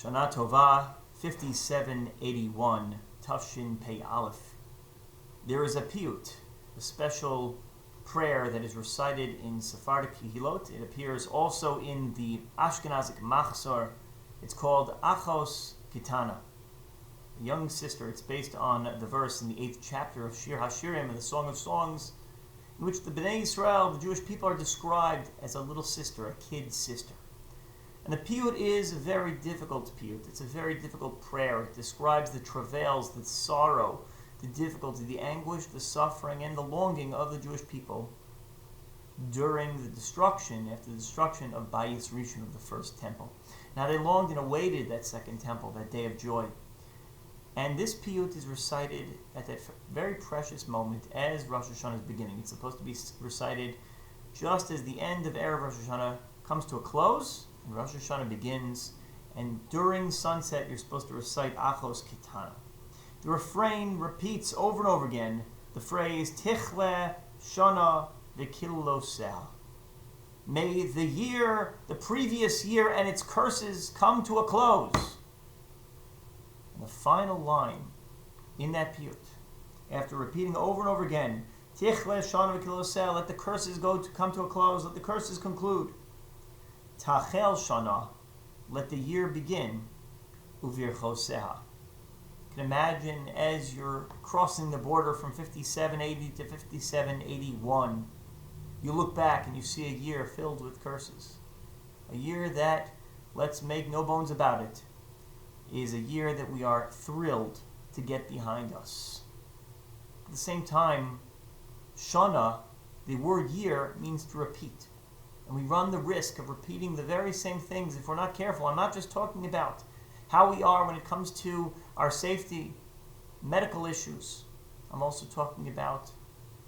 Shana Tova 5781 Tafshin Pei Aleph. There is a piyut, a special prayer that is recited in Sephardic Kehilot. It appears also in the Ashkenazic Machzor. It's called Achos Kitana, a young sister. It's based on the verse in the 8th chapter of Shir Hashirim, in the Song of Songs, in which the Bnei Israel, the Jewish people, are described as a little sister, a kid sister. And the piyut is a very difficult piyut. It's a very difficult prayer. It describes the travails, the sorrow, the difficulty, the anguish, the suffering, and the longing of the Jewish people during the destruction, after the destruction of Bayis Rishon, of the first temple. Now they longed and awaited that second temple, that day of joy. And this piyut is recited at that very precious moment as Rosh Hashana is beginning. It's supposed to be recited just as the end of Erev Rosh Hashana comes to a close, and Rosh Hashana begins, and during sunset you're supposed to recite Achos Kitana. The refrain repeats over and over again the phrase Tichle Shana V'Kiloseh. May the year, the previous year, and its curses come to a close. And the final line in that piyut, after repeating over and over again, Tichle Shana V'Kiloseh, let the curses come to a close, let the curses conclude. Tachel Shana, let the year begin. Uvirchoseha. You can imagine as you're crossing the border from 5780 to 5781, you look back and you see a year filled with curses. A year that, let's make no bones about it, is a year that we are thrilled to get behind us. At the same time, Shana, the word year, means to repeat. And we run the risk of repeating the very same things if we're not careful. I'm not just talking about how we are when it comes to our safety, medical issues. I'm also talking about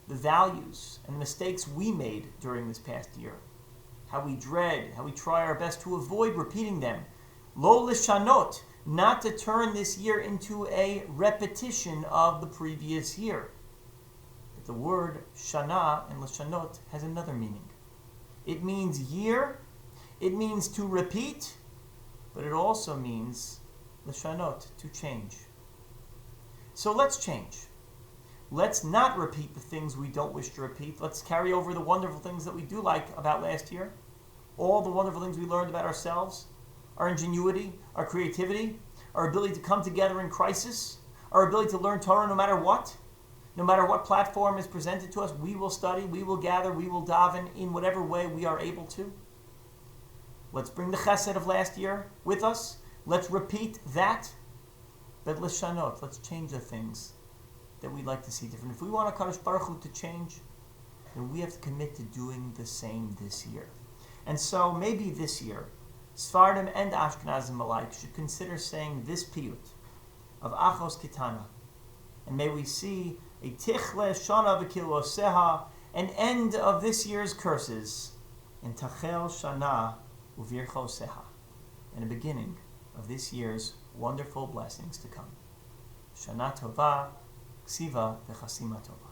the values and the mistakes we made during this past year. How we dread, how we try our best to avoid repeating them. Lo lishanot, not to turn this year into a repetition of the previous year. But the word shana and lishanot has another meaning. It means year, it means to repeat, but it also means l'shanot, to change. So let's change. Let's not repeat the things we don't wish to repeat. Let's carry over the wonderful things that we do like about last year, all the wonderful things we learned about ourselves, our ingenuity, our creativity, our ability to come together in crisis, our ability to learn Torah no matter what. No matter what platform is presented to us, we will study, we will gather, we will daven in whatever way we are able to. Let's bring the chesed of last year with us. Let's repeat that. But l'shanot, let's change the things that we'd like to see different. If we want HaKadosh Baruch Hu to change, then we have to commit to doing the same this year. And so maybe this year, Sfardim and Ashkenazim alike should consider saying this piyut of Achos Kitana. And may we see a Tichle Shana V'Kiloseha, an end of this year's curses, and Tachel Shana Uvirchoseha, and a beginning of this year's wonderful blessings to come. Shana Tova, Ksiva V'Chasima Tova.